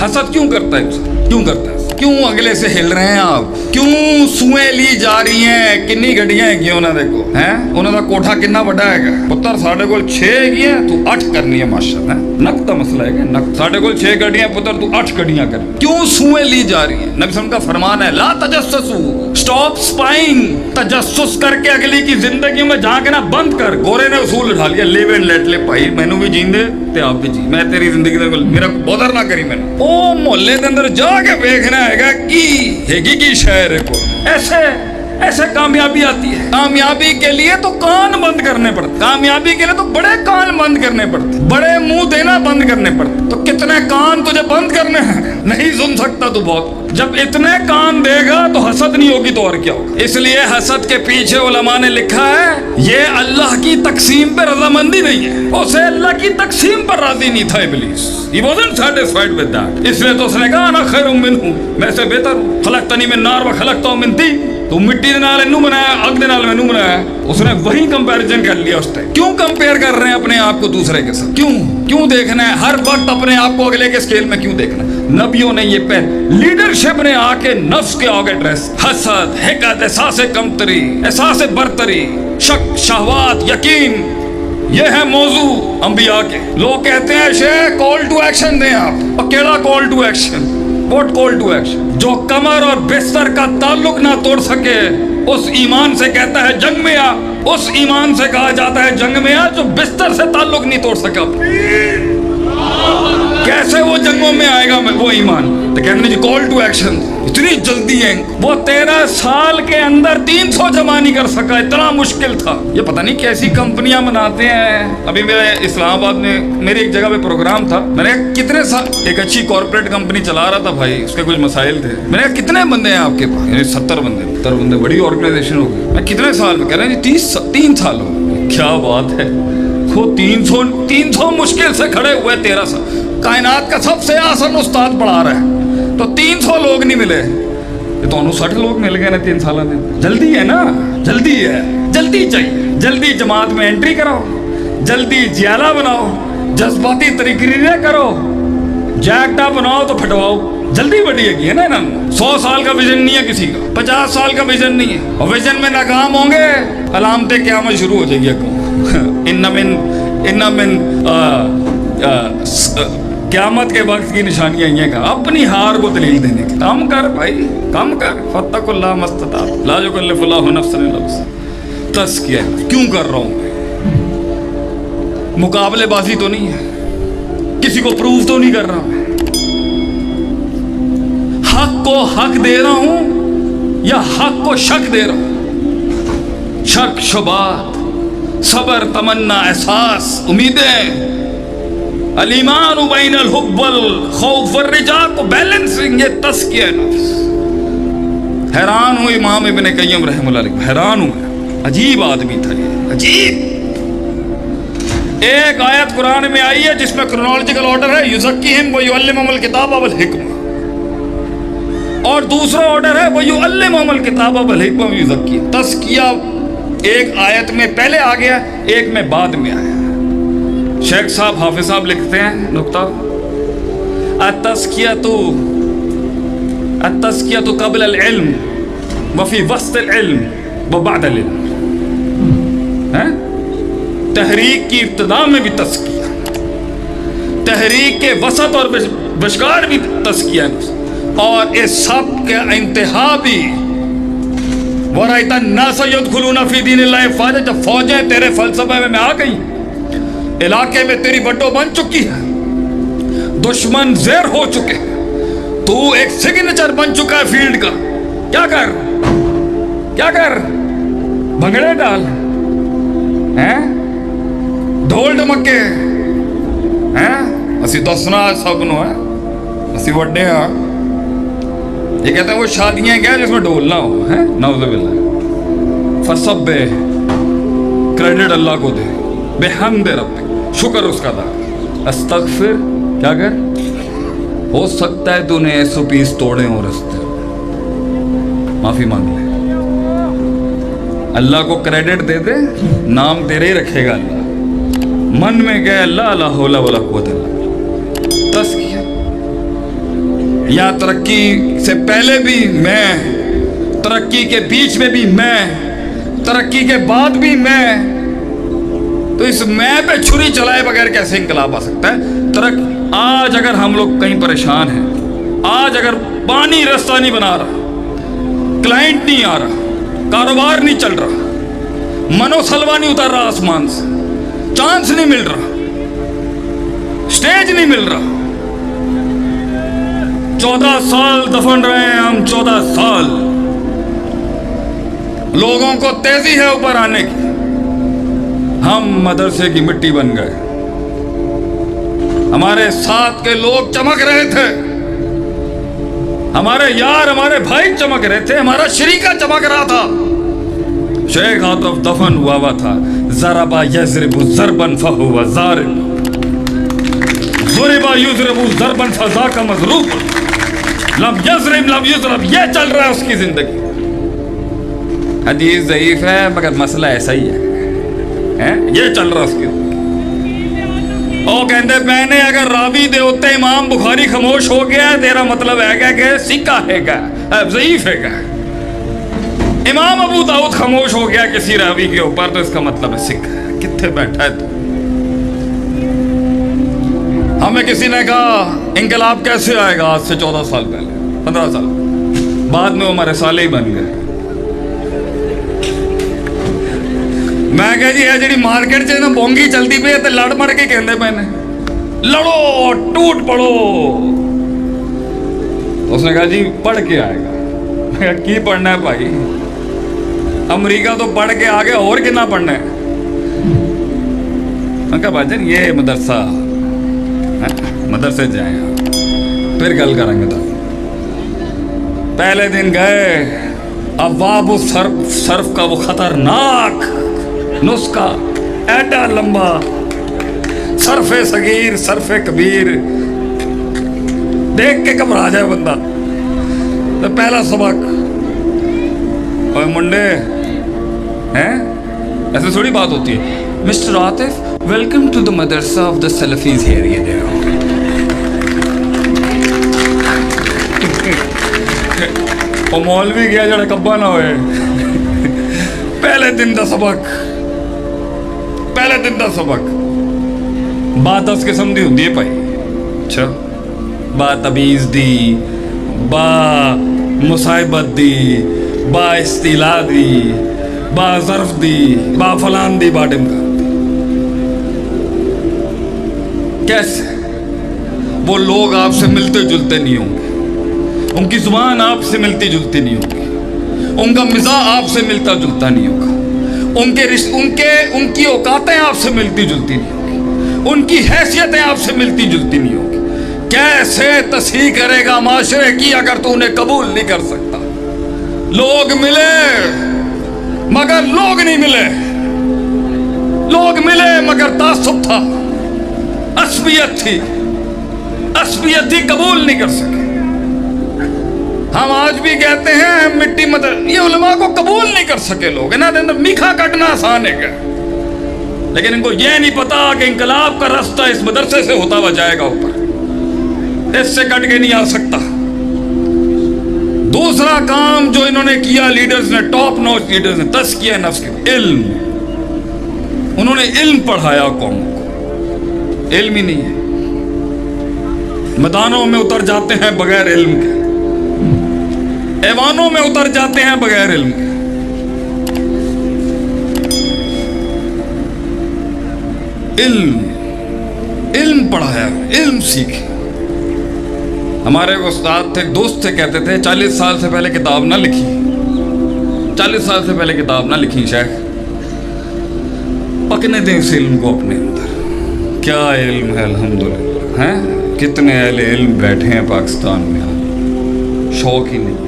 हसद क्यों करता है? क्यों करता है? क्यों अगले से हिल रहे हैं आप? क्यों सूएं ली जा रही हैं? किन्नी गड्डियां हैगी ਉਹਨਾਂ ਦੇ ਕੋਲ ਹੈ? ਉਹਨਾਂ ਦਾ ਕੋਠਾ ਕਿੰਨਾ ਵੱਡਾ ਹੈਗਾ? ਪੁੱਤਰ ਸਾਡੇ ਕੋਲ 6 ਹੈਗੀਆਂ, ਤੂੰ 8 ਕਰਨੀ ਹੈ ਮਾਸ਼ਾਅੱਲਾ। ਨਕ ਦਾ ਮਸਲਾ ਹੈਗਾ, ਨਕ। ਸਾਡੇ ਕੋਲ 6 ਗੱਡੀਆਂ, ਪੁੱਤਰ ਤੂੰ 8 ਗੱਡੀਆਂ ਕਰ। क्यों सूएं ली जा रही है? नबी सल्लल्लाहु अलैहि वसल्लम का फरमान है, ला तजस्ससू, स्टॉप स्पाइंग। तजस्सुस करके अगली की जिंदगी में झांकना बंद कर। गोरे ने उसूल उठा लिया, लिव एंड लेट लिव। भाई मैनू भी जींदे ते आप भी जी, मैं तेरी जिंदगी दे मेरा बदर ना करी। मैंने ओ मोहल्ले के अंदर जाके देखना है कि हैगी की शहर को। ऐसे कामयाबी आती है। कामयाबी के लिए तो कान बंद करने पड़ते, कामयाबी के लिए तो बड़े कान बंद करने पड़ते, बड़े मुंह देना बंद करने पड़ते। तो कितने कान तुझे बंद करने हैं? नहीं सुन सकता तू बहुत। जब इतने कान देगा तो हसद नहीं होगी तो और क्या होगा? इसलिए हसद के पीछे उलमा ने लिखा है, ये अल्लाह की तकसीम पे रजामंदी नहीं है। उसे अल्लाह की तकसीम पर राजी नहीं था इब्लीस। He wasn't satisfied with that। इसलिए तो उसने कहा ना खैरुम मिन्हु, मैं से बेहतर हूँ। खलकतनी मिन नार व खलकतहु मिन तीन। तो मिट्टी दे नाल इन्नू बनाया, अग दे नाल मैनू बनाया। उसने वही कंपैरिजन कर लिया उस टाइम। क्यों कंपेयर कर रहे हैं अपने आप को दूसरे के साथ? क्यों देखना है हर वक्त अपने आप को अगले के स्केल में? क्यों देखना? नबियों ने ये लीडरशिप ने आके नफ्स के आगे ड्रेस, हसद, हिकत, एहसास कमतरी, एहसास बरतरी, शक, शहवात, यकीन, ये है मौजू अंबिया के। लोग कहते हैं शेख कॉल टू एक्शन दें आप, और केड़ा call to action? What call to action? जो कमर और बिस्तर का ताल्लुक ना तोड़ सके उस ईमान से कहता है जंग में आ। उस ईमान से कहा जाता है जंग में आ जो बिस्तर से ताल्लुक नहीं तोड़ सका। कैसे वो जंगों में आएगा वो ईमान? तो कहने जी कॉल टू एक्शन। इतनी जल्दी है वो 13 साल के अंदर 300 जमा नहीं कर सका, इतना मुश्किल था। ये पता नहीं कैसी कंपनियां बनाते हैं। अभी मेरे इस्लामाबाद में मेरी एक जगह पे प्रोग्राम था। मैंने कितने साल एक अच्छी कॉर्पोरेट कंपनी चला रहा था भाई, उसके कुछ मसाइल थे। मैंने कितने बंदे हैं आपके पास? 70 बंदे, बड़ी ऑर्गेनाइजेशन होगी। मैं कितने साल में? कह रहे हैं 3 साल हो। क्या बात है, वो 300 मुश्किल से खड़े हुए 13 साल। कायनात का सबसे आसान उस्ताद पढ़ा रहा है तो 300 लोग नहीं मिले, ये तो 60 लोग मिल गए ना 3 साल में। जल्दी है ना, जल्दी है, जल्दी चाहिए। जल्दी जमात में एंट्री कराओ, जल्दी जियाला बनाओ, जज्बाती तरीक़े करो, जैकटा बनाओ तो फटवाओ। जल्दी बढ़ी है ना। 100 साल का विजन नहीं है किसी का, 50 साल का विजन नहीं है, और विजन में नाकाम होंगे अलामतें क़यामत शुरू हो जाएगी। इन्ना मिन क़यामत के वक्त की निशानियां ये का अपनी हार को दलील देने की। काम कर भाई, काम कर। फत्तकुल्लाह मस्तताअत, ला युकल्लिफुल्लाहु नफ्सन इल्ला वुसअहा। तज़किया क्यों कर रहा हूं? मुकाबलेबाजी तो नहीं है, किसी को प्रूव तो नहीं कर रहा मैं। हक को हक दे रहा हूं या हक को शक दे रहा हूं? शक, शुबात, सबर, तमन्ना, एहसास, उम्मीदें, अल-ईमान बैन अल-हुब्ब वल खौफ वर रिजा को बैलेंसिंग, ये तज़किया नफ्स। हैरान हूँ इमाम इब्न क़य्यिम रहमतुल्लाह अलैह, हैरान हूँ। अजीब आदमी था ये, अजीब। एक आयत कुरान में आई है जिसमें क्रोनोलॉजिकल ऑर्डर है, युज़क्कीहिम व युअल्लिमुहुमुल किताब वल हिकमा, और दूसरा ऑर्डर है व युअल्लिमुहुमुल किताब वल हिकमा व युज़क्कीहिम। तज़किया एक आयत में पहले आ गया, एक में बाद में आया। शेख साहब, हाफिज साहब लिखते हैं नुक्ता, अत-तज़कियतु क़ब्ल अल-इल्म व फ़ी वस्त अल-इल्म व बअद अल-इल्म। हैं? तहरीक की इब्तिदा में भी तज़किया, तहरीक के वसत और विशकार भी तज़किया, और इस सब के इंतहा भी वराइतन नास यदखुलूना फी दीनिल्लाहि फ़ाजा। जब फौजें तेरे फ़लसफ़े में आ गई, इलाके में तेरी बटो बन चुकी है, दुश्मन ज़ेर हो चुके, तू एक सिग्नेचर बन चुका है फील्ड का। क्या कर? भंगड़े डाल, हैं? ढोल ढमके, हैं? असी दसना सब नो है, असी वड्डे हाँ। ये कहते हैं वो शादियां क्या जिसमें ढोल ना हो, हैं? नाउज़ुबिल्लाह। फसब्बे, क्रेडिट अल्लाह को दे, बेहम्दे रब्बिक, शुक्र उसका था। अस्तगफिर, क्या कर? हो सकता है तूने 100 पीस तोड़े हो रस्ते, माफी मांग ले, अल्लाह को क्रेडिट दे दे, नाम तेरे ही रखेगा अल्लाह। मन में क्या? अल्लाह ला हौला वला कुव्वता इल्ला बिल्लाह। तज़किया یا ترقی سے پہلے بھی میں، ترقی کے بیچ میں بھی میں، ترقی کے بعد بھی میں، تو اس میں پہ چھری چلائے بغیر کیسے انقلاب آ سکتا ہے؟ آج اگر ہم لوگ کہیں پریشان ہیں، آج اگر پانی رستہ نہیں بنا رہا، کلائنٹ نہیں آ رہا، کاروبار نہیں چل رہا، منو سلوا نہیں اتر رہا آسمان سے، چانس نہیں مل رہا، سٹیج نہیں مل رہا، 14 سال دفن رہے ہیں ہم، 14 سال لوگوں کو تیزی ہے اوپر آنے کی، ہم مدرسے کی مٹی بن گئے، ہمارے ساتھ کے لوگ چمک رہے تھے، ہمارے یار ہمارے بھائی چمک رہے تھے، ہمارا شریکہ چمک رہا تھا، شیخ عاطف دفن ہوا تھا، ضربا یضرب ضربا فہو ضارب، ضربا یضرب ضربا فذاک مضروب، لم یضرب لم یضرب، یہ چل رہا ہے اس کی زندگی۔ حدیث ضعیف ہے مگر مسئلہ ایسا ہی ہے، یہ چل رہا اس کی۔ وہ کہتے میں نے اگر راوی دے ہوتے امام بخاری خاموش ہو گیا، تیرا مطلب ہے گا کہ سکہ ہے گا، ضعیف ہے گا۔ امام ابو داؤد خاموش ہو گیا کسی راوی کے اوپر، تو اس کا مطلب ہے سکہ ہے۔ کتنے بیٹھا ہے تو؟ ہمیں کسی نے کہا انقلاب کیسے آئے گا؟ آج سے 14 سال پہلے، 15 سال بعد میں وہ ہمارے سالے ہی بن گئے۔ میں کہا جی ہے جڑی مارکیٹ چ بونگی چلتی پئی تے لڑ مڑ کے کہندے پے نے لڑو ٹوٹ پڑو۔ اس نے کہا جی پڑھ کے آئے گا۔ میں کہا کی پڑھنا ہے بھائی؟ امریکہ تو پڑھ کے آگے اور کتنا پڑھنا ہے؟ میں کہا بھائی جان یہ مدرسہ، مدرسے جائیں پھر گل کریں گے۔ تو پہلے دن گئے، ابواب صرف کا وہ خطرناک نسخہ ایڈا لمبا، صرف صغیر صرف کبیر، دیکھ کے گھبرا جائے بندہ۔ تو پہلا سبق، اوے منڈے ہیں، ایسے تھوڑی بات ہوتی ہے، mister Atif welcome to the madrasa of the سلفیز hair, یہ دیکھو وہ مولوی گیا جڑا کبا نہ ہوئے۔ پہلے دن دا سبق، پہلے دن دا سبق بات 10 قسم دی ہوندی ہے بھائی۔ اچھا، با تمیز دی، با مصاحبت دی، با استیلا دی، با ظرف دی، با فلان دی، با ڈمکا۔ کیسے؟ وہ لوگ آپ سے ملتے جلتے نہیں ہوں گے، ان کی زبان آپ سے ملتی جلتی نہیں ہوگی، ان کا مزاج آپ سے ملتا جلتا نہیں ہوگا، ان کی اوقاتیں آپ سے ملتی جلتی نہیں ہوگی، ان کی حیثیتیں آپ سے ملتی جلتی نہیں ہوگی۔ کیسے تصحیح کرے گا معاشرے کی اگر تو انہیں قبول نہیں کر سکتا؟ لوگ ملے مگر لوگ نہیں ملے، لوگ ملے مگر تعصب تھا، عصبیت تھی، عصبیت تھی، قبول نہیں کر سکے۔ ہم آج بھی کہتے ہیں مٹی یہ علماء کو قبول نہیں کر سکے لوگ، انہوں نے اندر میکھا کٹنا آسان ہے گا، لیکن ان کو یہ نہیں پتا کہ انقلاب کا راستہ اس مدرسے سے ہوتا ہوا جائے گا اوپر، اس سے کٹ کے نہیں آ سکتا۔ دوسرا کام جو انہوں نے کیا لیڈرز نے، ٹاپ نوچ لیڈرز نے، تزکیہ نفس کے علم، انہوں نے علم پڑھایا قوم کو۔ علم ہی نہیں ہے، میدانوں میں اتر جاتے ہیں بغیر علم کے، ایوانوں میں اتر جاتے ہیں بغیر علم کے۔ علم پڑھایا، علم سیکھے۔ ہمارے استاد تھے، دوست تھے، کہتے تھے 40 سال سے پہلے کتاب نہ لکھی، 40 سال سے پہلے کتاب نہ لکھی شیخ، پکنے دیں اس علم کو اپنے اندر۔ کیا علم ہے الحمدللہ، ہیں کتنے اہل علم بیٹھے ہیں پاکستان میں، شوق ہی نہیں ہے۔